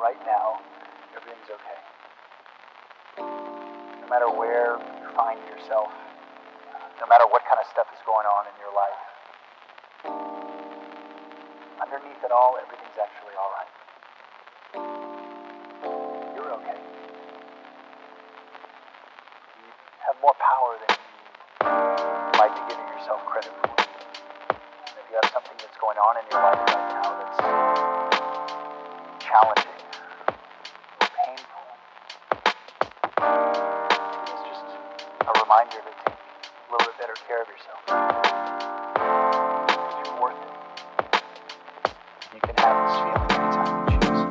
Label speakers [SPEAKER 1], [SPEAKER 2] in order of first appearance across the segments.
[SPEAKER 1] right now, everything's okay. No matter where you find yourself, no matter what kind of stuff is going on in your life, underneath it all, everything's actually all right. You're okay. You have more power than you might be giving yourself credit for. And if you have something that's going on in your life right now that's challenging or painful, it's just a reminder to take a little bit better care of yourself. Because you're worth it. You can have this feeling anytime you choose.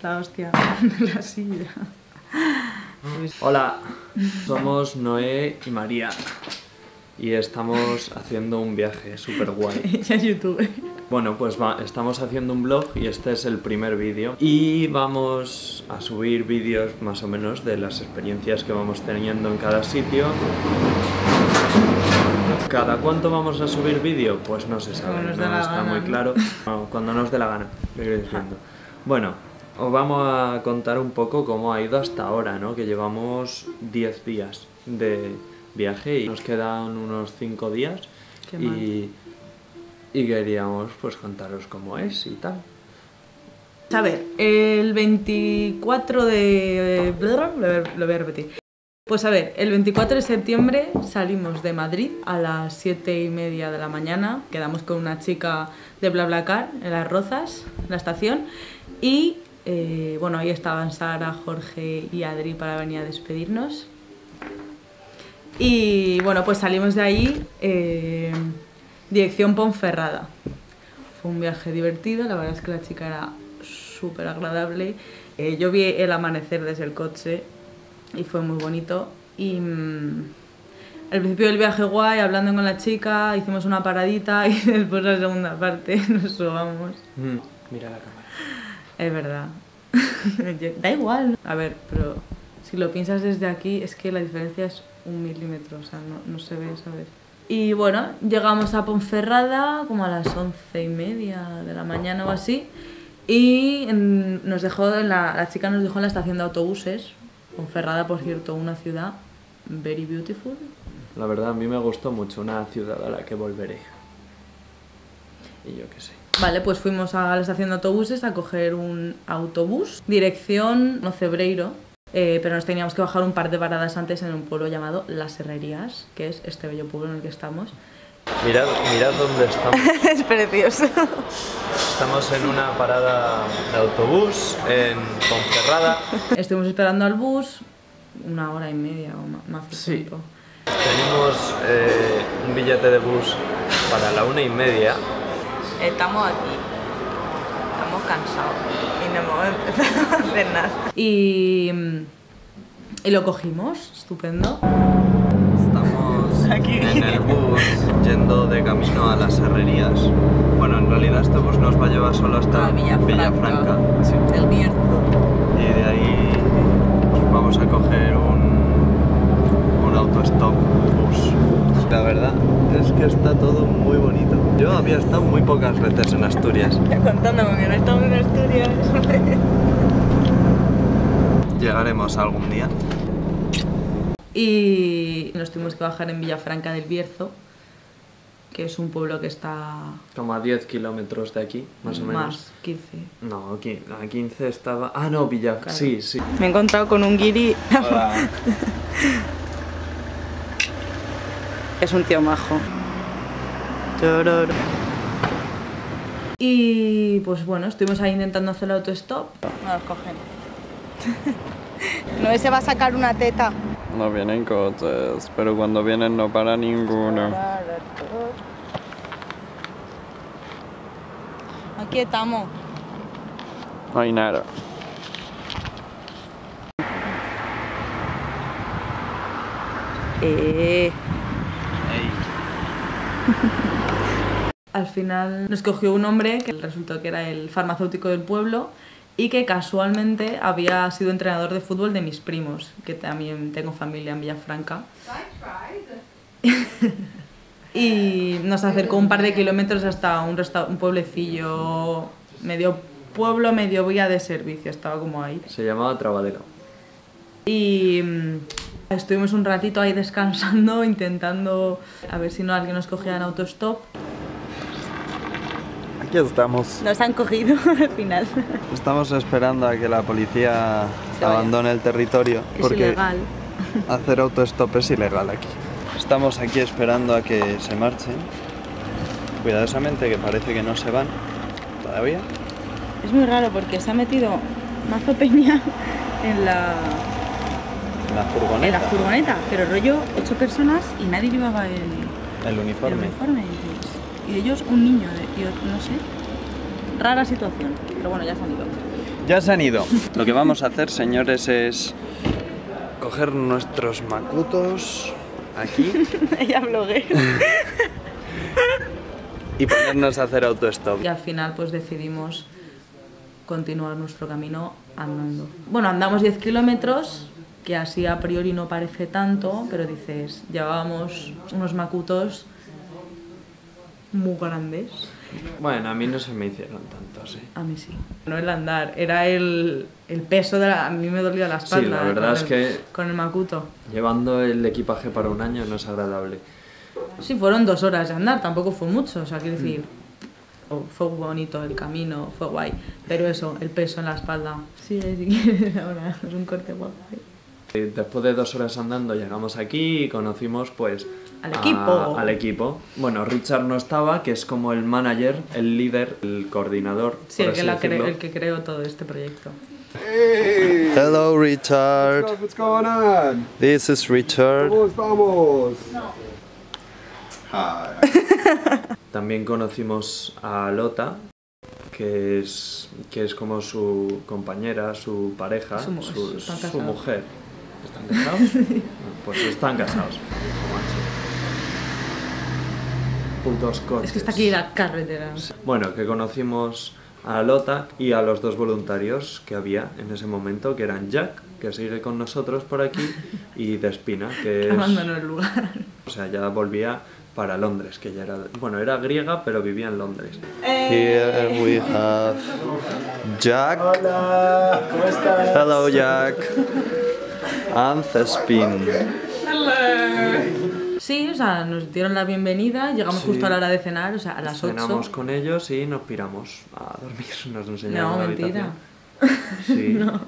[SPEAKER 2] La hostia de la silla.
[SPEAKER 3] Hola, somos Noé y María y estamos haciendo un viaje súper guay.
[SPEAKER 2] Ella es youtuber.
[SPEAKER 3] Bueno, pues estamos haciendo un vlog y este es el primer vídeo y vamos a subir vídeos más o menos de las experiencias que vamos teniendo en cada sitio. ¿Cada cuánto vamos a subir vídeo? Pues no se sabe, no está muy claro. No, cuando nos dé la gana, lo iréis viendo. Bueno, os vamos a contar un poco cómo ha ido hasta ahora, ¿no? Que llevamos 10 días de viaje y nos quedan unos 5 días y queríamos pues contaros cómo es y tal.
[SPEAKER 2] A ver, el 24 de... lo voy a repetir. Pues a ver, el 24 de septiembre salimos de Madrid a las 7:30 de la mañana. Quedamos con una chica de BlaBlaCar en Las Rozas, en la estación. Y bueno, ahí estaban Sara, Jorge y Adri para venir a despedirnos. Y bueno, pues salimos de ahí, dirección Ponferrada. Fue un viaje divertido, la verdad es que la chica era súper agradable. Yo vi el amanecer desde el coche y fue muy bonito. Y al principio del viaje guay, hablando con la chica, hicimos una paradita y después la segunda parte nos subamos.
[SPEAKER 3] Mira la cámara.
[SPEAKER 2] Es verdad. Da igual. A ver, pero si lo piensas desde aquí, es que la diferencia es 1 milímetro, o sea, no se ve, ¿sabes? Y bueno, llegamos a Ponferrada como a las 11:30 de la mañana o así. Y nos dejó la chica nos dejó en la estación de autobuses. Ponferrada, por cierto, una ciudad very beautiful.
[SPEAKER 3] La verdad, a mí me gustó mucho, una ciudad a la que volveré. Y yo qué sé.
[SPEAKER 2] Vale, pues fuimos a la estación de autobuses a coger un autobús, dirección Nocebreiro, pero nos teníamos que bajar un par de paradas antes en un pueblo llamado Las Herrerías, que es este bello pueblo en el que estamos.
[SPEAKER 3] Mirad dónde estamos.
[SPEAKER 2] Es precioso.
[SPEAKER 3] Estamos en una parada de autobús en Ponferrada.
[SPEAKER 2] Estuvimos esperando al bus 1:30 o más tiempo.
[SPEAKER 3] Tenemos un billete de bus para la 1:30.
[SPEAKER 2] Estamos aquí, estamos cansados y no hemos empezado a hacer nada. Y lo cogimos, estupendo.
[SPEAKER 3] Estamos aquí en el bus yendo de camino a Las Herrerías. Bueno, en realidad este bus nos va a llevar solo hasta Villafranca.
[SPEAKER 2] Sí. El Bierzo.
[SPEAKER 3] Y de ahí vamos a coger un autostop bus. La verdad es que está todo muy bonito. Yo había estado muy pocas veces en Asturias.
[SPEAKER 2] Contándome que no estamos en Asturias.
[SPEAKER 3] Llegaremos algún día.
[SPEAKER 2] Y nos tuvimos que bajar en Villafranca del Bierzo. que es un pueblo que está...
[SPEAKER 3] Como a 10 kilómetros de aquí, más o menos.
[SPEAKER 2] Más, 15.
[SPEAKER 3] No, a 15 estaba... Ah, no, Villa...
[SPEAKER 2] Claro.
[SPEAKER 3] Sí, sí.
[SPEAKER 2] Me he encontrado con un guiri.
[SPEAKER 3] Hola.
[SPEAKER 2] Es un tío majo. Y pues bueno, estuvimos ahí intentando hacer el autostop. No nos cogen. No, ese va a sacar una teta.
[SPEAKER 4] No vienen coches, pero cuando vienen no para ninguno.
[SPEAKER 2] Aquí estamos.
[SPEAKER 4] No hay nada.
[SPEAKER 2] Al final nos cogió un hombre que resultó que era el farmacéutico del pueblo y que casualmente había sido entrenador de fútbol de mis primos, que también tengo familia en Villafranca. Y nos acercó un par de kilómetros hasta un pueblecillo, medio pueblo, medio vía de servicio, estaba como ahí.
[SPEAKER 3] Se llamaba Trabadero.
[SPEAKER 2] Y estuvimos un ratito ahí descansando, intentando a ver si no alguien nos cogía en autostop.
[SPEAKER 4] Aquí estamos.
[SPEAKER 2] Nos han cogido al final.
[SPEAKER 4] Estamos esperando a que la policía abandone el territorio.
[SPEAKER 2] Es
[SPEAKER 4] Porque
[SPEAKER 2] ilegal.
[SPEAKER 4] hacer autostop es ilegal aquí. Estamos aquí esperando a que se marchen. Cuidadosamente, que parece que no se van todavía.
[SPEAKER 2] Es muy raro porque se ha metido mazo peña en la furgoneta, pero rollo 8 personas y nadie llevaba
[SPEAKER 4] El uniforme.
[SPEAKER 2] Y ellos un niño, no sé, rara situación, pero bueno, ya se han ido.
[SPEAKER 4] Ya se han ido. Lo que vamos a hacer, señores, es coger nuestros macutos aquí
[SPEAKER 2] Ella bloguea.
[SPEAKER 4] y ponernos a hacer autostop.
[SPEAKER 2] Y al final pues decidimos continuar nuestro camino andando. Bueno, andamos 10 kilómetros, que así a priori no parece tanto, pero dices, llevábamos unos macutos muy grandes.
[SPEAKER 3] Bueno, a mí no se me hicieron tantos, ¿eh?
[SPEAKER 2] A mí sí. No el andar, era el peso de la... A mí me dolía la espalda.
[SPEAKER 3] Sí, la verdad es que...
[SPEAKER 2] Con el macuto.
[SPEAKER 3] Llevando el equipaje para un año no es agradable.
[SPEAKER 2] Sí, fueron 2 horas de andar, tampoco fue mucho, o sea, quiero decir... Fue bonito el camino, fue guay, pero eso, el peso en la espalda. Sí, si quieres ahora, es un corte guapo.
[SPEAKER 3] Después de 2 horas andando llegamos aquí y conocimos pues
[SPEAKER 2] al equipo.
[SPEAKER 3] Bueno, Richard no estaba, que es como el manager, el líder, el coordinador.
[SPEAKER 2] Sí,
[SPEAKER 3] por así decirlo.
[SPEAKER 2] el que creó todo este proyecto.
[SPEAKER 5] Hey!
[SPEAKER 4] Hello, Richard.
[SPEAKER 5] What's going on?
[SPEAKER 4] This is Richard.
[SPEAKER 5] Vamos. Hi.
[SPEAKER 3] También conocimos a Lota, que es como su compañera, su pareja,
[SPEAKER 2] Están
[SPEAKER 3] su
[SPEAKER 2] casados.
[SPEAKER 3] mujer. ¿Están casados? Pues están casados. Putos coches.
[SPEAKER 2] Es que está aquí la carretera.
[SPEAKER 3] Bueno, que conocimos a Lota y a los 2 voluntarios que había en ese momento, que eran Jack, que sigue con nosotros por aquí, y Despina, que es...
[SPEAKER 2] Abandonó el lugar.
[SPEAKER 3] O sea, ya volvía para Londres, que ya era... Bueno, era griega, pero vivía en Londres.
[SPEAKER 4] Here we have Jack.
[SPEAKER 5] Hola, ¿cómo estás?
[SPEAKER 4] Hello, Jack. And Thespin.
[SPEAKER 2] Sí, o sea, nos dieron la bienvenida, llegamos
[SPEAKER 3] Sí.
[SPEAKER 2] justo a la hora de cenar, o sea, a las 8.
[SPEAKER 3] Cenamos con ellos y nos piramos a dormir. Nos enseñaron
[SPEAKER 2] No,
[SPEAKER 3] la
[SPEAKER 2] mentira.
[SPEAKER 3] habitación. Sí.
[SPEAKER 2] No.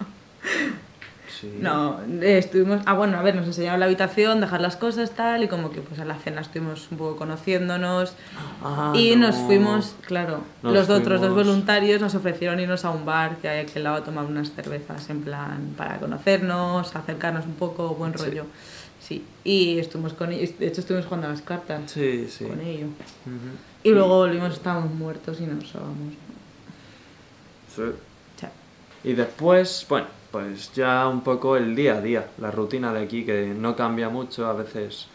[SPEAKER 3] Sí.
[SPEAKER 2] No, estuvimos... Ah, bueno, a ver, nos enseñaron la habitación, dejar las cosas, tal, y como que pues a la cena estuvimos un poco conociéndonos.
[SPEAKER 3] Ah,
[SPEAKER 2] Y
[SPEAKER 3] no.
[SPEAKER 2] nos fuimos, claro,
[SPEAKER 3] Nos
[SPEAKER 2] los otros 2
[SPEAKER 3] fuimos-
[SPEAKER 2] voluntarios nos ofrecieron irnos a un bar que hay aquí al lado a tomar unas cervezas, en plan, para conocernos, acercarnos un poco, buen
[SPEAKER 3] Sí.
[SPEAKER 2] rollo. Sí, y estuvimos con ellos, de hecho estuvimos jugando a las cartas
[SPEAKER 3] Sí, sí.
[SPEAKER 2] con ellos.
[SPEAKER 3] Ujú.
[SPEAKER 2] Y luego volvimos, estábamos muertos y nos sobamos.
[SPEAKER 3] Sí.
[SPEAKER 2] Chao.
[SPEAKER 3] Y después, bueno, pues ya un poco el día a día, la rutina de aquí, que no cambia mucho, a veces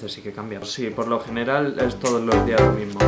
[SPEAKER 3] sí que cambia. Sí, por lo general es todos los días lo mismo.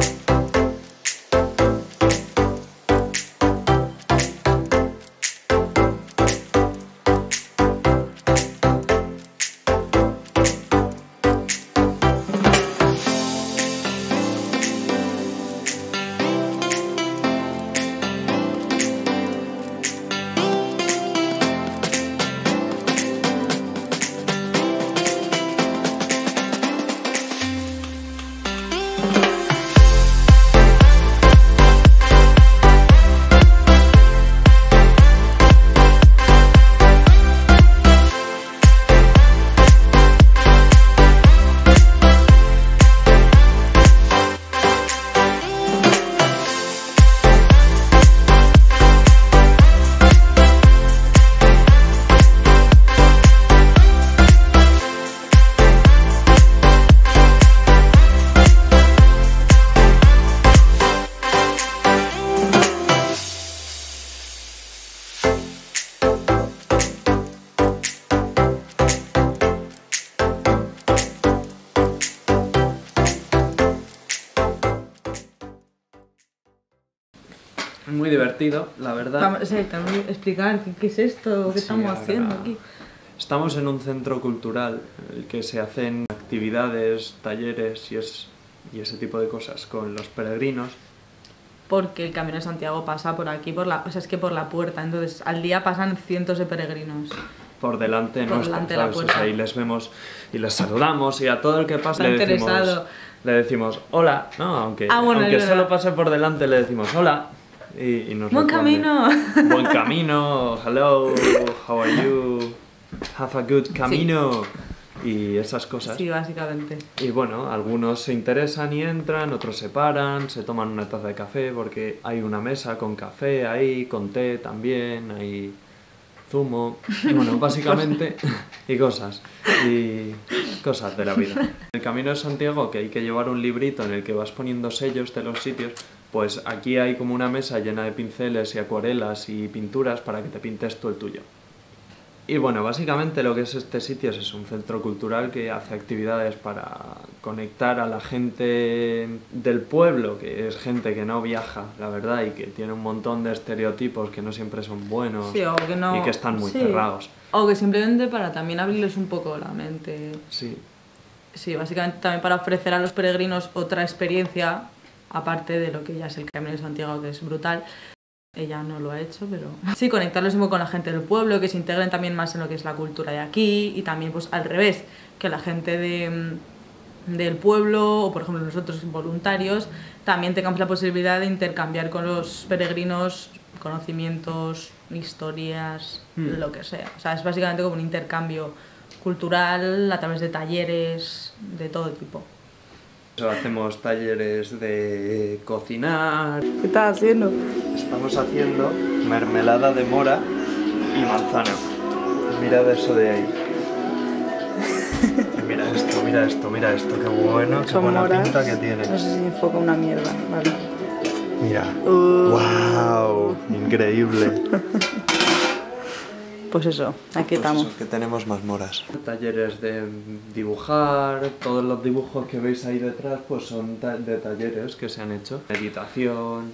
[SPEAKER 3] Muy divertido, la verdad.
[SPEAKER 2] Tenemos que explicar qué es esto, qué estamos haciendo aquí.
[SPEAKER 3] Estamos en un centro cultural en el que se hacen actividades, talleres y ese tipo de cosas con los peregrinos.
[SPEAKER 2] Porque el Camino de Santiago pasa por aquí, es que por la puerta, entonces al día pasan cientos de peregrinos.
[SPEAKER 3] Por delante
[SPEAKER 2] por
[SPEAKER 3] nuestra,
[SPEAKER 2] delante de la puerta.
[SPEAKER 3] O sea, y les vemos y les saludamos y a todo el que pasa le decimos hola, ¿no? Aunque solo pase por delante le decimos hola y nos
[SPEAKER 2] ¡Buen camino!
[SPEAKER 3] Buen camino, hello, how are you, have a good camino, y esas cosas.
[SPEAKER 2] Sí, básicamente.
[SPEAKER 3] Y bueno, algunos se interesan y entran, otros se paran, se toman una taza de café porque hay una mesa con café ahí, con té también, hay zumo, y bueno, básicamente, y cosas de la vida. En el Camino de Santiago, que hay que llevar un librito en el que vas poniendo sellos de los sitios, pues aquí hay como una mesa llena de pinceles y acuarelas y pinturas para que te pintes tú el tuyo. Y bueno, básicamente lo que es este sitio es un centro cultural que hace actividades para conectar a la gente del pueblo, que es gente que no viaja, la verdad, y que tiene un montón de estereotipos que no siempre son buenos,
[SPEAKER 2] sí, o que no,
[SPEAKER 3] y que están muy cerrados.
[SPEAKER 2] O que simplemente para también abrirles un poco la mente.
[SPEAKER 3] Sí.
[SPEAKER 2] Sí, básicamente también para ofrecer a los peregrinos otra experiencia, aparte de lo que ya es el Camino de Santiago, que es brutal. Ella no lo ha hecho, pero... Sí, conectarlos un poco con la gente del pueblo, que se integren también más en lo que es la cultura de aquí, y también pues al revés, que la gente del pueblo, o por ejemplo nosotros voluntarios, también tengamos la posibilidad de intercambiar con los peregrinos conocimientos, historias, lo que sea. O sea, es básicamente como un intercambio cultural a través de talleres de todo tipo.
[SPEAKER 3] Hacemos talleres de cocinar.
[SPEAKER 2] ¿Qué estás haciendo?
[SPEAKER 4] Estamos haciendo mermelada de mora y manzana. Mirad eso de ahí. Mira esto, qué bueno, qué buena pinta que tiene.
[SPEAKER 2] No sé si enfoca una mierda, vale.
[SPEAKER 4] Mira. ¡Wow! Increíble.
[SPEAKER 2] Pues eso, aquí estamos.
[SPEAKER 4] Eso, que tenemos más moras.
[SPEAKER 3] Talleres de dibujar, todos los dibujos que veis ahí detrás pues son de talleres que se han hecho. Meditación.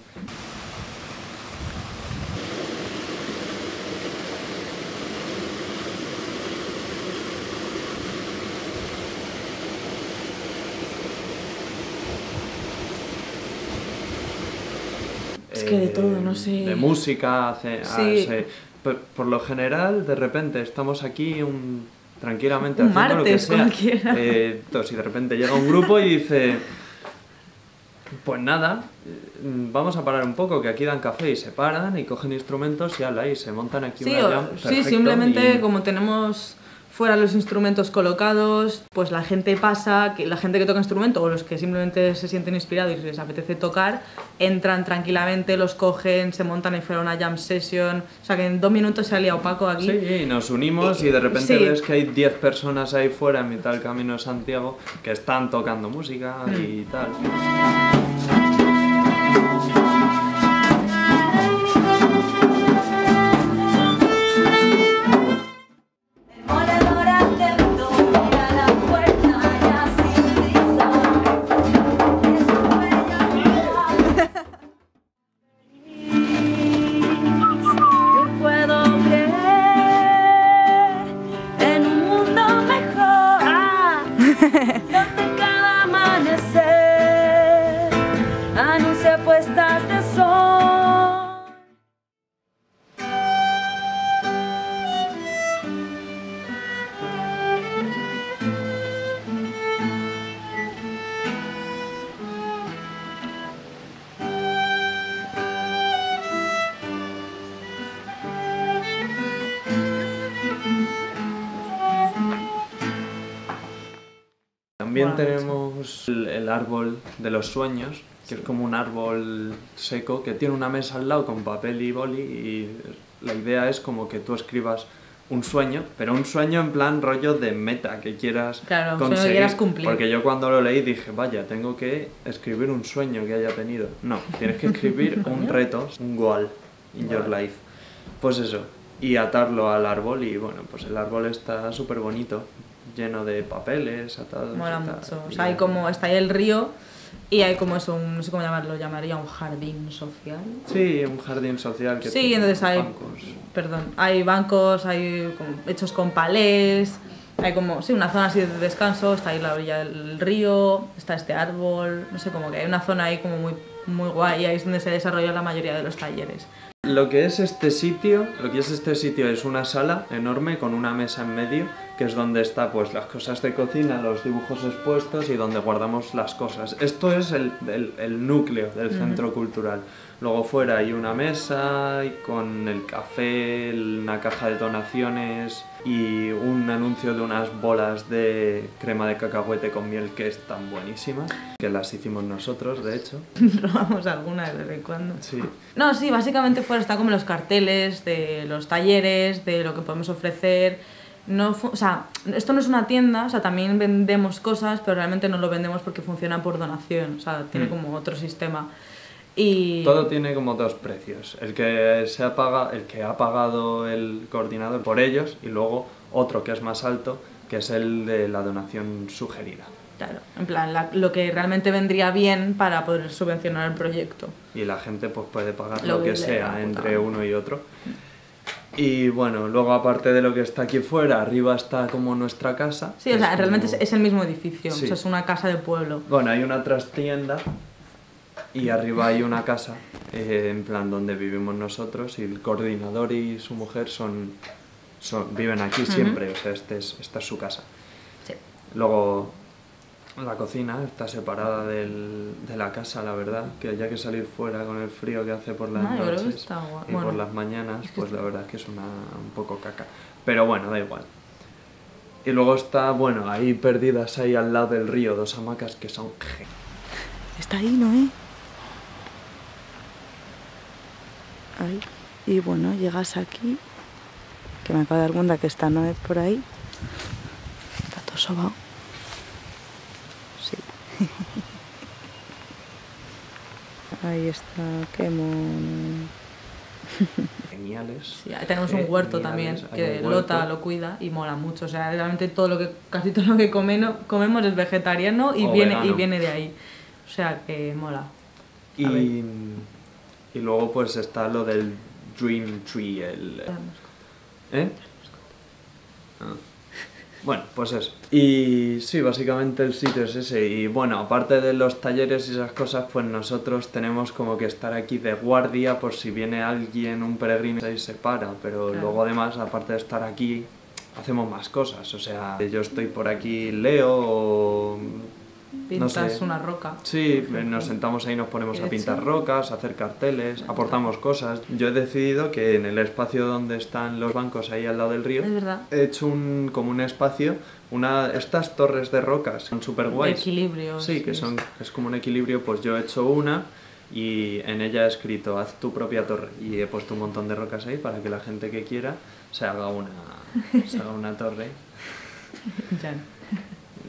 [SPEAKER 2] Es que de todo, no sé.
[SPEAKER 3] De música, por lo general, de repente estamos aquí tranquilamente
[SPEAKER 2] un
[SPEAKER 3] haciendo
[SPEAKER 2] martes,
[SPEAKER 3] lo que sea.
[SPEAKER 2] cualquiera.
[SPEAKER 3] Entonces, y de repente llega un grupo y dice, pues nada, vamos a parar un poco, que aquí dan café, y se paran y cogen instrumentos y ala, y se montan aquí una jam perfecto.
[SPEAKER 2] Sí, simplemente como tenemos fuera los instrumentos colocados, pues la gente pasa, la gente que toca instrumento o los que simplemente se sienten inspirados y les apetece tocar, entran tranquilamente, los cogen, se montan ahí fuera una jam session, o sea que en 2 minutos se ha liado Paco aquí.
[SPEAKER 3] Sí, y nos unimos y de repente ves que hay 10 personas ahí fuera en mitad del Camino de Santiago que están tocando música y tal. También tenemos el árbol de los sueños, que es como un árbol seco que tiene una mesa al lado con papel y boli, y la idea es como que tú escribas un sueño, pero un sueño en plan rollo de meta que quieras conseguir. Que quieras cumplir. Porque yo cuando lo leí dije, vaya, tengo que escribir un sueño que haya tenido. No, tienes que escribir un reto, un goal in your life. Pues eso, y atarlo al árbol, y bueno, pues el árbol está súper bonito. lleno de papeles atados.
[SPEAKER 2] Mola
[SPEAKER 3] y tal.
[SPEAKER 2] mucho. O sea, hay como, está ahí el río y hay como eso, no sé cómo llamarlo, llamaría un jardín social.
[SPEAKER 3] Sí, un jardín social que
[SPEAKER 2] Sí,
[SPEAKER 3] tiene
[SPEAKER 2] entonces hay,
[SPEAKER 3] bancos.
[SPEAKER 2] hay bancos, hay hechos con palés, hay como, sí, una zona así de descanso, está ahí la orilla del río, está este árbol, no sé, como que hay una zona ahí como muy guay y ahí es donde se desarrolla la mayoría de los talleres.
[SPEAKER 3] Lo que es este sitio es una sala enorme con una mesa en medio, que es donde está pues las cosas de cocina, los dibujos expuestos y donde guardamos las cosas. Esto es el núcleo del centro cultural. Luego fuera hay una mesa y con el café, una caja de donaciones y un anuncio de unas bolas de crema de cacahuete con miel que están buenísimas, que las hicimos nosotros, de hecho.
[SPEAKER 2] Robamos alguna de vez en cuando.
[SPEAKER 3] Sí.
[SPEAKER 2] No, sí, básicamente fuera está como los carteles de los talleres, de lo que podemos ofrecer. No, o sea, esto no es una tienda, o sea, también vendemos cosas, pero realmente no lo vendemos porque funciona por donación, o sea, tiene como otro sistema. Y...
[SPEAKER 3] Todo tiene como dos precios, el que ha pagado el coordinador por ellos y luego otro que es más alto, que es el de la donación sugerida.
[SPEAKER 2] Claro, en plan, lo que realmente vendría bien para poder subvencionar el proyecto.
[SPEAKER 3] Y la gente pues puede pagar
[SPEAKER 2] Lo
[SPEAKER 3] lo que
[SPEAKER 2] que
[SPEAKER 3] sea
[SPEAKER 2] le
[SPEAKER 3] entre
[SPEAKER 2] da.
[SPEAKER 3] uno y otro. Y bueno, luego aparte de lo que está aquí fuera, arriba está como nuestra casa.
[SPEAKER 2] Sí, o sea,
[SPEAKER 3] como...
[SPEAKER 2] realmente es el mismo edificio,
[SPEAKER 3] Sí.
[SPEAKER 2] o sea, es una casa de pueblo.
[SPEAKER 3] Bueno, hay una trastienda y arriba hay una casa, en plan donde vivimos nosotros, y el coordinador y su mujer viven aquí siempre, o sea, esta es su casa.
[SPEAKER 2] Sí.
[SPEAKER 3] Luego la cocina está separada de la casa, la verdad, que haya que salir fuera con el frío que hace por las
[SPEAKER 2] No, yo creo que
[SPEAKER 3] noches
[SPEAKER 2] está guay.
[SPEAKER 3] y
[SPEAKER 2] Bueno,
[SPEAKER 3] por las mañanas, pues la verdad es que es un poco caca. Pero bueno, da igual. Y luego está, bueno, ahí perdidas ahí al lado del río, dos hamacas que son
[SPEAKER 2] está ahí, ¿no? Ahí. Y bueno, llegas aquí, que me acabo de dar cuenta que está Noé por ahí. Está todo sobao. Sí. Ahí está, qué mono.
[SPEAKER 3] geniales.
[SPEAKER 2] Sí, tenemos un huerto también, que Lota lo cuida y mola mucho. O sea, realmente casi todo lo que comemos es vegetariano y viene de ahí. O sea, que mola.
[SPEAKER 3] Y luego pues está lo del Dream Tree, ¿eh? Ah. Bueno, pues eso. Y sí, básicamente el sitio es ese. Y bueno, aparte de los talleres y esas cosas, pues nosotros tenemos como que estar aquí de guardia por si viene alguien, un peregrino, y se para. Pero
[SPEAKER 2] claro.
[SPEAKER 3] luego además, aparte de estar aquí, hacemos más cosas. O sea, yo estoy por aquí, leo o...
[SPEAKER 2] Pintas
[SPEAKER 3] no sé.
[SPEAKER 2] una roca.
[SPEAKER 3] Sí, nos sentamos ahí, nos ponemos a pintar rocas, a hacer carteles, aportamos cosas. Yo he decidido que en el espacio donde están los bancos, ahí al lado del río,
[SPEAKER 2] Es verdad.
[SPEAKER 3] he hecho como un espacio, estas torres de rocas, son súper guays.
[SPEAKER 2] Equilibrio.
[SPEAKER 3] Sí, que es como un equilibrio, pues yo he hecho una y en ella he escrito, haz tu propia torre. Y he puesto un montón de rocas ahí para que la gente que quiera se haga una torre.
[SPEAKER 2] Ya.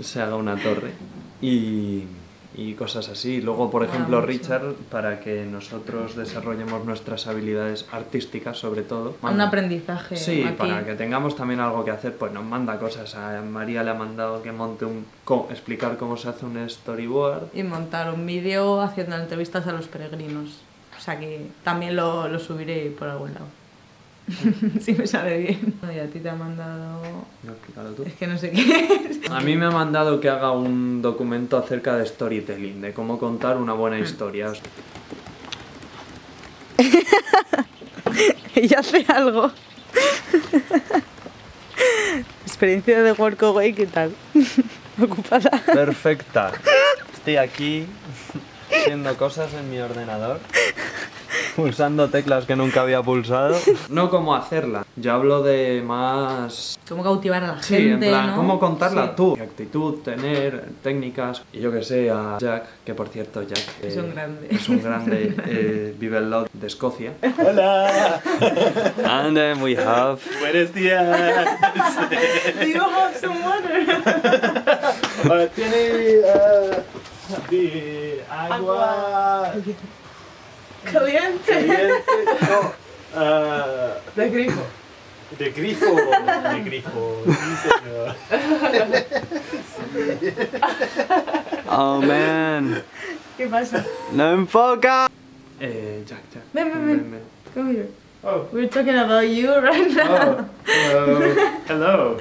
[SPEAKER 3] Se haga una torre y cosas así. Luego, por ejemplo,
[SPEAKER 2] mucho.
[SPEAKER 3] Richard, para que nosotros desarrollemos nuestras habilidades artísticas, sobre todo.
[SPEAKER 2] Un aprendizaje.
[SPEAKER 3] Sí,
[SPEAKER 2] aquí.
[SPEAKER 3] para que tengamos también algo que hacer, pues nos manda cosas. A María le ha mandado que monte explicar cómo se hace un storyboard.
[SPEAKER 2] Y montar un vídeo haciendo entrevistas a los peregrinos. O sea que también lo subiré por algún lado. Si me sale bien. Y a ti te ha mandado...
[SPEAKER 3] No, explícalo tú.
[SPEAKER 2] Es que no sé qué es.
[SPEAKER 3] A mí me ha mandado que haga un documento acerca de storytelling, de cómo contar una buena historia.
[SPEAKER 2] Ella hace algo. Experiencia de Workaway, ¿qué tal? Ocupada.
[SPEAKER 3] Perfecta. Estoy aquí haciendo cosas en mi ordenador, pulsando teclas que nunca había pulsado. No cómo hacerla. Yo hablo de más...
[SPEAKER 2] Cómo cautivar a la
[SPEAKER 3] Sí,
[SPEAKER 2] gente,
[SPEAKER 3] en plan,
[SPEAKER 2] ¿no?
[SPEAKER 3] cómo contarla
[SPEAKER 2] Sí.
[SPEAKER 3] tú. Qué actitud, tener, técnicas. Y yo que sé, a Jack, que por cierto, Jack
[SPEAKER 2] Es un grande.
[SPEAKER 3] es un grande, vive al lado de Escocia.
[SPEAKER 5] Hola.
[SPEAKER 3] And then we have...
[SPEAKER 5] Buenos días.
[SPEAKER 2] Do you have some water?
[SPEAKER 5] Tiene de agua
[SPEAKER 2] Caliente.
[SPEAKER 5] caliente. No,
[SPEAKER 2] De grifo.
[SPEAKER 5] De grifo. De grifo. Sí, señor.
[SPEAKER 4] Oh, man.
[SPEAKER 2] ¿Qué pasa?
[SPEAKER 4] ¡No enfoca!
[SPEAKER 3] Jack.
[SPEAKER 2] Ven. Come here.
[SPEAKER 5] Oh.
[SPEAKER 2] We're talking about you right now.
[SPEAKER 5] Oh. Hello.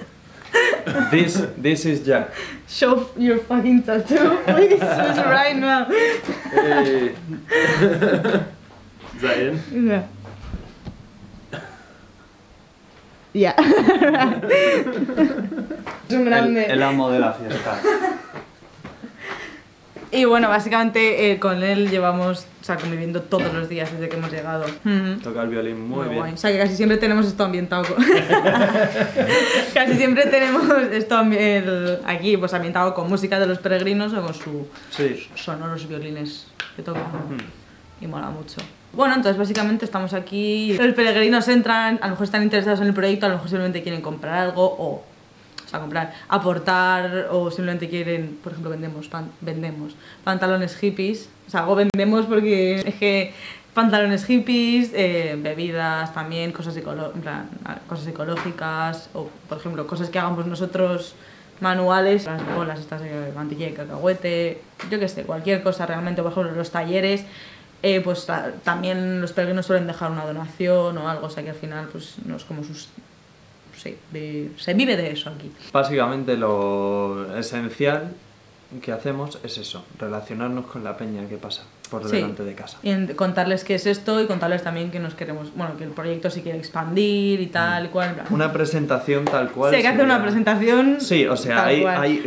[SPEAKER 3] This is Jack.
[SPEAKER 2] Show your fucking tattoo, please, right now.
[SPEAKER 3] Hey.
[SPEAKER 5] Is that in?
[SPEAKER 2] Yeah. Yeah. Es un grande.
[SPEAKER 4] El amo de la fiesta.
[SPEAKER 2] Y bueno, básicamente con él llevamos, o sea, conviviendo todos los días desde que hemos llegado.
[SPEAKER 3] Toca el violín muy bien.
[SPEAKER 2] Guay. O sea, que casi siempre tenemos esto ambientado. Casi siempre tenemos esto aquí, pues ambientado con música de los peregrinos o con sus sonoros violines que tocan. Y mola mucho. Bueno, entonces básicamente estamos aquí. Los peregrinos entran, a lo mejor están interesados en el proyecto, a lo mejor simplemente quieren comprar algo o sea, comprar, aportar o simplemente quieren, por ejemplo, vendemos pantalones hippies, o sea, algo vendemos porque es que pantalones hippies, bebidas también, cosas ecológicas o, por ejemplo, cosas que hagamos nosotros manuales, las bolas estas de mantequilla y cacahuete, yo qué sé, cualquier cosa realmente, por ejemplo, los talleres, pues también los peregrinos suelen dejar una donación o algo, o sea que al final pues no es como sus... Sí, se vive de eso aquí.
[SPEAKER 3] Básicamente lo esencial que hacemos es eso, relacionarnos con la peña que pasa por delante de casa.
[SPEAKER 2] Y contarles qué es esto y contarles también que nos queremos, bueno, que el proyecto se quiere expandir y tal y cual.
[SPEAKER 3] Una presentación tal cual.
[SPEAKER 2] Sí, hay que hacer una presentación.
[SPEAKER 3] Sí, o sea,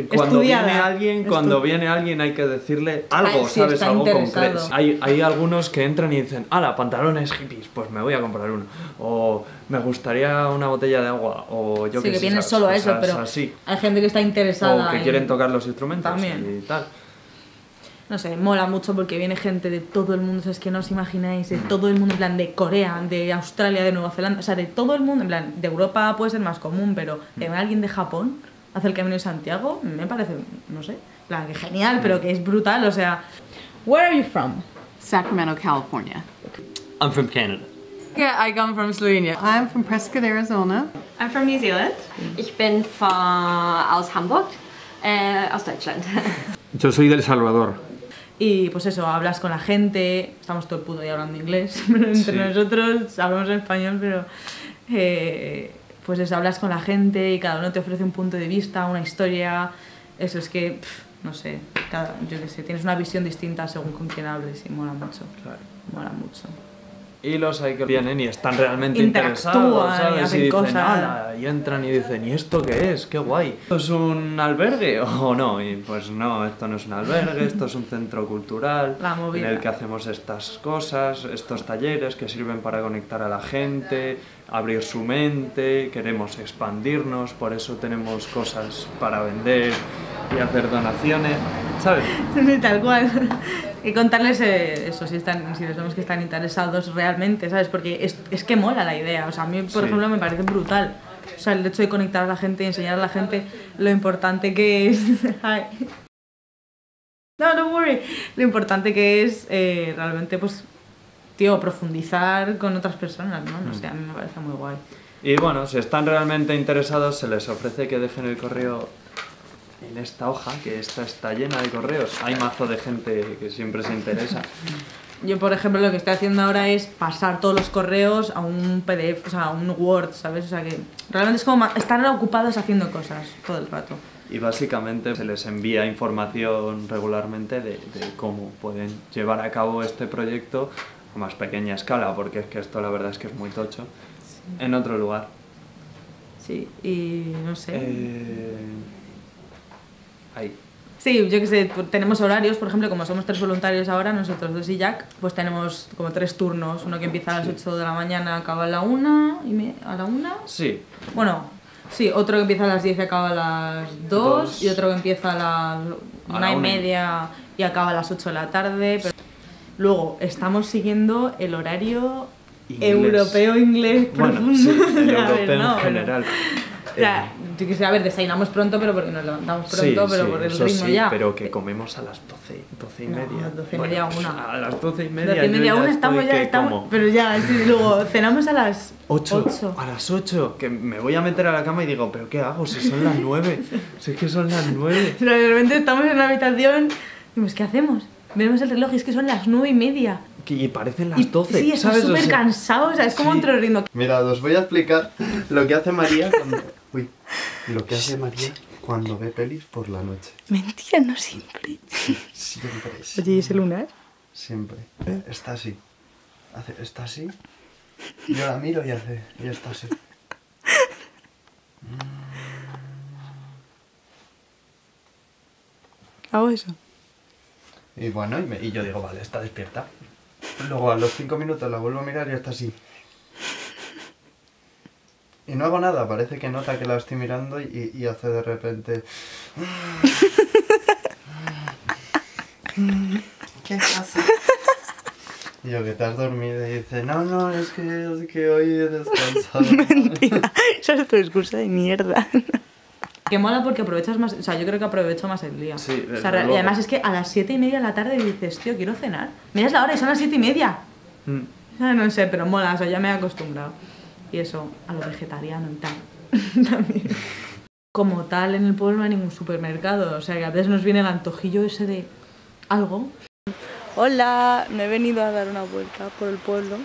[SPEAKER 3] cuando viene alguien hay que decirle algo,
[SPEAKER 2] sí,
[SPEAKER 3] ¿sabes? Algo
[SPEAKER 2] interesado.
[SPEAKER 3] concreto. Hay algunos que entran y dicen, ¡hala, pantalones hippies! Pues me voy a comprar uno. O me gustaría una botella de agua. O yo
[SPEAKER 2] sí,
[SPEAKER 3] qué
[SPEAKER 2] que
[SPEAKER 3] sé,
[SPEAKER 2] vienen solo a eso, pero
[SPEAKER 3] así.
[SPEAKER 2] hay gente que está interesada.
[SPEAKER 3] O que quieren tocar los instrumentos
[SPEAKER 2] también.
[SPEAKER 3] y tal.
[SPEAKER 2] No sé, mola mucho porque viene gente de todo el mundo, o sea, es que no os imagináis, de todo el mundo, en plan de Corea, de Australia, de Nueva Zelanda, o sea, de todo el mundo, en plan, de Europa puede ser más común, pero de alguien de Japón hace el Camino de Santiago, me parece, no sé, en plan, que genial, pero que es brutal, o sea... Where are you from?
[SPEAKER 6] Sacramento, California.
[SPEAKER 5] I'm from Canada.
[SPEAKER 2] Yeah, I come from Slovenia.
[SPEAKER 6] I'm from Prescott, Arizona.
[SPEAKER 7] I'm from New Zealand. Ich bin aus Hamburg, aus Deutschland.
[SPEAKER 5] Yo soy del Salvador.
[SPEAKER 2] Y pues eso, hablas con la gente, estamos todo el puto día hablando inglés, pero entre nosotros hablamos en español, pero pues eso, hablas con la gente y cada uno te ofrece un punto de vista, una historia, eso es que, no sé, yo qué sé, tienes una visión distinta según con quién hables y mola mucho, mola mucho.
[SPEAKER 3] Y los hay que vienen y están realmente
[SPEAKER 2] interactúan,
[SPEAKER 3] interesados, ¿sabes?
[SPEAKER 2] y hacen
[SPEAKER 3] dicen,
[SPEAKER 2] cosas.
[SPEAKER 3] ¡hala! Y entran y dicen, ¿y esto qué es? ¡Qué guay! ¿Esto es un albergue o no? Y pues no, esto no es un albergue, esto es un centro cultural en el que hacemos estas cosas, estos talleres que sirven para conectar a la gente, abrir su mente, queremos expandirnos, por eso tenemos cosas para vender y hacer donaciones, ¿sabes?
[SPEAKER 2] Tal cual. Y contarles eso, si les vemos que están interesados realmente, ¿sabes? Porque es que mola la idea, o sea, a mí, por ejemplo, me parece brutal. O sea, el hecho de conectar a la gente y enseñar a la gente lo importante que es... No, don't worry. Lo importante que es realmente, pues, tío, profundizar con otras personas, ¿no? No sé, a mí me parece muy guay.
[SPEAKER 3] Y bueno, si están realmente interesados, se les ofrece que dejen el correo en esta hoja, que esta está llena de correos. Hay mazo de gente que siempre se interesa.
[SPEAKER 2] Yo, por ejemplo, lo que estoy haciendo ahora es pasar todos los correos a un PDF, o sea, a un Word, ¿sabes? O sea, que realmente es como estar ocupados haciendo cosas todo el rato.
[SPEAKER 3] Y básicamente se les envía información regularmente de cómo pueden llevar a cabo este proyecto a más pequeña escala, porque es que esto la verdad es que es muy tocho, en otro lugar.
[SPEAKER 2] Sí, y no sé...
[SPEAKER 3] Ahí.
[SPEAKER 2] Sí, yo qué sé, tenemos horarios, por ejemplo, como somos 3 voluntarios ahora, nosotros 2 y Jack, pues tenemos como 3 turnos, uno que empieza a las 8 de la mañana, acaba a la 1, ¿a la 1?
[SPEAKER 3] Sí.
[SPEAKER 2] Bueno, sí, otro que empieza a las 10 y acaba a las 2, y otro que empieza a las 1:30 y acaba a las 8 de la tarde. Pero... Luego, estamos siguiendo el horario europeo inglés profundo.
[SPEAKER 3] Bueno, sí, el europeo en general.
[SPEAKER 2] O sea, Sí que sé, a ver, desayunamos pronto, pero porque nos levantamos pronto, pero por el
[SPEAKER 3] eso
[SPEAKER 2] ritmo
[SPEAKER 3] sí,
[SPEAKER 2] ya.
[SPEAKER 3] pero que comemos a las 12 y
[SPEAKER 2] No,
[SPEAKER 3] media.
[SPEAKER 2] a las 12 y media,
[SPEAKER 3] Bueno,
[SPEAKER 2] una.
[SPEAKER 3] A las 12 y media.
[SPEAKER 2] 12 y media,
[SPEAKER 3] yo
[SPEAKER 2] una,
[SPEAKER 3] ya
[SPEAKER 2] estamos
[SPEAKER 3] estoy
[SPEAKER 2] ya,
[SPEAKER 3] que
[SPEAKER 2] estamos.
[SPEAKER 3] como.
[SPEAKER 2] Pero ya, sí, luego cenamos a las
[SPEAKER 3] 8. A las 8, que me voy a meter a la cama y digo, ¿pero qué hago? Si son las 9. Si es que son las 9.
[SPEAKER 2] Pero de repente estamos en la habitación y decimos, ¿qué hacemos? Vemos el reloj y es que son las 9 y media.
[SPEAKER 3] Y parecen las 12.
[SPEAKER 2] Sí, estás
[SPEAKER 3] ¿sabes?
[SPEAKER 2] súper
[SPEAKER 3] O sea,
[SPEAKER 2] cansado, o sea, es como
[SPEAKER 3] sí.
[SPEAKER 2] otro ritmo.
[SPEAKER 4] Mirad, os voy a explicar lo que hace María cuando... Uy, lo que hace María cuando ve pelis por la noche.
[SPEAKER 2] Mentira, no siempre.
[SPEAKER 4] Siempre.
[SPEAKER 2] Oye, ¿y ese lunar?
[SPEAKER 4] Siempre. Está así. Está así. Yo la miro y está así.
[SPEAKER 2] Hago eso.
[SPEAKER 4] Y bueno, y yo digo, vale, está despierta. Luego a los 5 minutos la vuelvo a mirar y está así. Y no hago nada, parece que nota que la estoy mirando y hace de repente... ¿Qué pasa? Y yo, que te has dormido, y dice, no, es que hoy he descansado.
[SPEAKER 2] Mentira, esa es tu excusa de mierda. Que mola porque aprovechas más, o sea, yo creo que aprovecho más el día.
[SPEAKER 3] Sí,
[SPEAKER 2] o sea,
[SPEAKER 3] desde
[SPEAKER 2] y
[SPEAKER 3] luego.
[SPEAKER 2] además es que a las 7 y media de la tarde dices, tío, quiero cenar. Miras la hora y son las 7 y media. No sé, pero mola, o sea, ya me he acostumbrado. Y eso, a lo vegetariano y tal. También. Como tal, en el pueblo no hay ningún supermercado, o sea, que a veces nos viene el antojillo ese de algo. Hola, me he venido a dar una vuelta por el pueblo.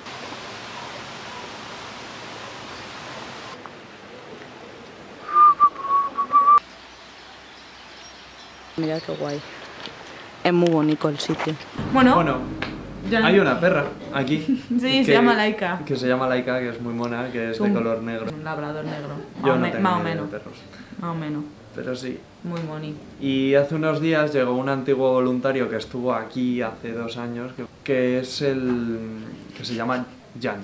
[SPEAKER 2] Mira qué guay. Es muy bonito el sitio. Bueno, ya...
[SPEAKER 3] hay una perra aquí.
[SPEAKER 2] Sí, se llama Laika.
[SPEAKER 3] Que se llama Laika, que es muy mona, que es de color negro.
[SPEAKER 2] Un labrador negro.
[SPEAKER 3] Yo no tengo
[SPEAKER 2] más o
[SPEAKER 3] ni idea
[SPEAKER 2] menos.
[SPEAKER 3] de perros.
[SPEAKER 2] Más o menos.
[SPEAKER 3] Pero sí.
[SPEAKER 2] Muy bonito.
[SPEAKER 3] Y hace unos días llegó un antiguo voluntario que estuvo aquí hace 2 años, que es que se llama Jan.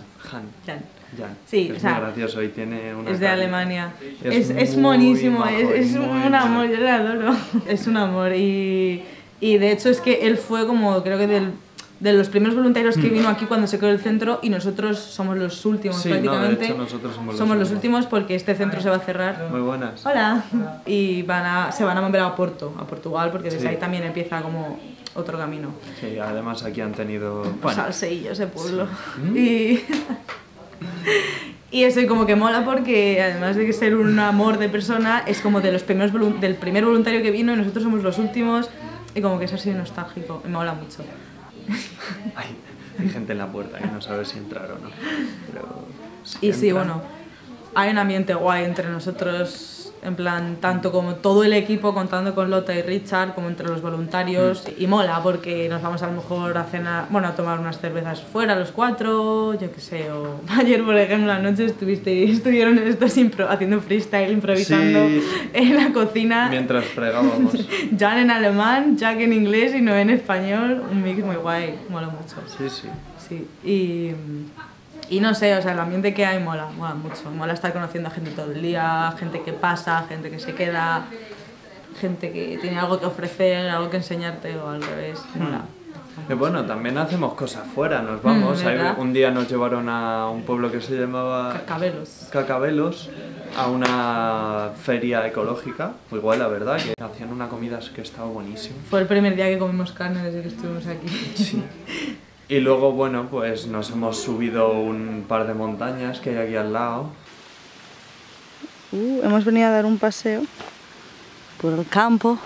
[SPEAKER 2] Sí,
[SPEAKER 3] que
[SPEAKER 2] o
[SPEAKER 3] es
[SPEAKER 2] sea,
[SPEAKER 3] muy gracioso y tiene una
[SPEAKER 2] es de
[SPEAKER 3] carita.
[SPEAKER 2] Alemania.
[SPEAKER 3] Es
[SPEAKER 2] Es monísimo,
[SPEAKER 3] muy majo y
[SPEAKER 2] es
[SPEAKER 3] muy
[SPEAKER 2] un amor,
[SPEAKER 3] majo.
[SPEAKER 2] yo le adoro. Es un amor y de hecho es que él fue como, creo que de los primeros voluntarios que vino aquí cuando se creó el centro y nosotros somos los últimos
[SPEAKER 3] Sí,
[SPEAKER 2] prácticamente.
[SPEAKER 3] no, de hecho nosotros
[SPEAKER 2] somos los últimos porque este centro se va a cerrar.
[SPEAKER 3] Muy buenas.
[SPEAKER 2] Hola. Y se van a mover a Portugal, porque desde
[SPEAKER 3] Sí.
[SPEAKER 2] ahí también empieza como otro camino.
[SPEAKER 3] Sí, además aquí han tenido...
[SPEAKER 2] Salseillo ese pueblo. Y... y eso, y como que mola porque además de que ser un amor de persona, es como de los primeros del primer voluntario que vino y nosotros somos los últimos y como que es así nostálgico y me mola mucho.
[SPEAKER 3] Hay gente en la puerta que no sabe si entrar o no. Pero
[SPEAKER 2] Y sí,
[SPEAKER 3] entran.
[SPEAKER 2] bueno, hay un ambiente guay entre nosotros, en plan, tanto como todo el equipo contando con Lota y Richard, como entre los voluntarios, y mola porque nos vamos a lo mejor a cenar, bueno, a tomar unas cervezas fuera los 4, yo qué sé, o ayer por ejemplo anoche estuvieron estos haciendo freestyle, improvisando
[SPEAKER 3] Sí.
[SPEAKER 2] en la cocina.
[SPEAKER 3] Mientras fregábamos.
[SPEAKER 2] Jan en alemán, Jack en inglés y Noé en español, un mix muy guay, mola mucho.
[SPEAKER 3] Sí.
[SPEAKER 2] Sí, y no sé, o sea, el ambiente que hay mola mucho. Mola estar conociendo a gente todo el día, gente que pasa, gente que se queda, gente que tiene algo que ofrecer, algo que enseñarte o al revés. Mola.
[SPEAKER 3] Y bueno, también hacemos cosas fuera, nos vamos.
[SPEAKER 2] ¿verdad?
[SPEAKER 3] Un día nos llevaron a un pueblo que se llamaba Cacabelos, a una feria ecológica, muy guay la verdad, que hacían una comida que estaba buenísima.
[SPEAKER 2] Fue el primer día que comimos carne desde que estuvimos aquí.
[SPEAKER 3] Sí. Y luego, bueno, pues nos hemos subido un par de montañas que hay aquí al lado.
[SPEAKER 2] Hemos venido a dar un paseo por el campo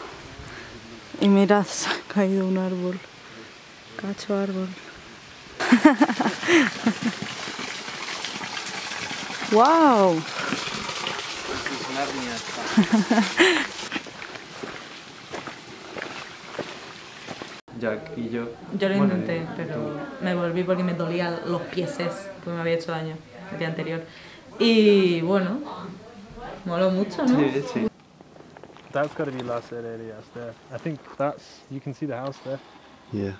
[SPEAKER 2] y mirad, se ha caído un árbol, cacho árbol. ¡Wow!
[SPEAKER 3] Jack y yo.
[SPEAKER 2] Yo lo
[SPEAKER 3] Bueno,
[SPEAKER 2] intenté, pero me volví porque me dolían los pieses, porque me había hecho daño el día anterior. Y bueno, moló mucho, ¿no?
[SPEAKER 3] Sí.
[SPEAKER 5] That's got to be Las Herrerias there. I think you can see the house there.
[SPEAKER 4] Yeah.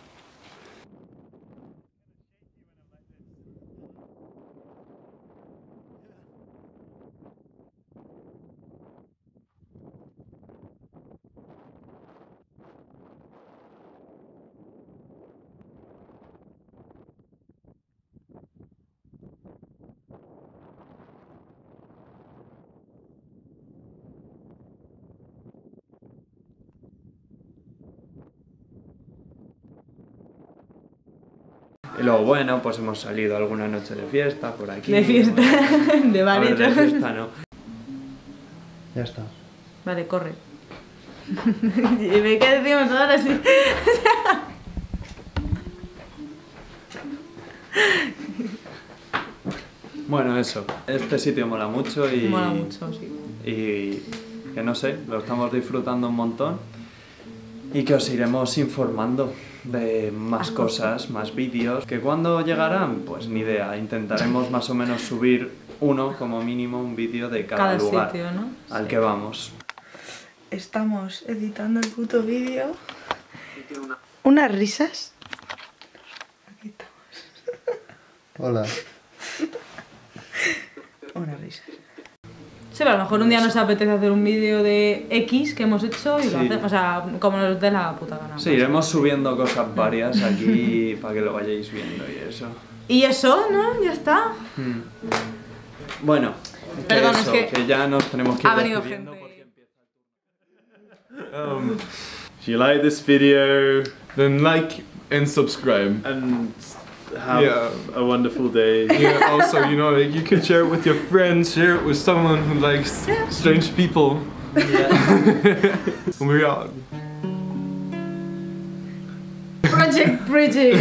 [SPEAKER 3] Y luego, bueno, pues hemos salido alguna noche de fiesta por aquí.
[SPEAKER 2] De fiesta,
[SPEAKER 3] bueno,
[SPEAKER 2] de
[SPEAKER 3] a ver,
[SPEAKER 2] barito.
[SPEAKER 3] de fiesta no.
[SPEAKER 4] Ya está.
[SPEAKER 2] Vale, corre. Y ve que decimos ahora sí.
[SPEAKER 3] Bueno, eso. Este sitio mola mucho y...
[SPEAKER 2] Mola mucho, sí.
[SPEAKER 3] Y que no sé, lo estamos disfrutando un montón. Y que os iremos informando de más cosas, más vídeos. Que cuando llegarán, pues ni idea. Intentaremos más o menos subir uno, como mínimo, un vídeo de cada lugar
[SPEAKER 2] sitio, ¿no?
[SPEAKER 3] al que vamos.
[SPEAKER 2] Estamos editando el puto vídeo. Unas risas. Aquí estamos.
[SPEAKER 4] Hola.
[SPEAKER 2] Unas risas. Sí, pero a lo mejor un día nos apetece hacer un vídeo de X que hemos hecho y lo hacemos, o sea, como nos dé la puta gana.
[SPEAKER 3] Sí, iremos subiendo cosas varias aquí para que lo vayáis viendo y eso.
[SPEAKER 2] Y eso, ¿no? Ya está.
[SPEAKER 3] Bueno,
[SPEAKER 2] Perdón,
[SPEAKER 3] eso,
[SPEAKER 2] es que
[SPEAKER 3] ya nos tenemos que ir
[SPEAKER 2] ha venido
[SPEAKER 3] despidiendo
[SPEAKER 2] gente.
[SPEAKER 3] porque
[SPEAKER 5] If you like this video, then like and subscribe.
[SPEAKER 3] and have
[SPEAKER 5] Yeah.
[SPEAKER 3] a wonderful day.
[SPEAKER 5] Yeah, also, you know, like, you can share it with your friends, share it with someone who likes strange people. And we're out.
[SPEAKER 2] Project Bridging.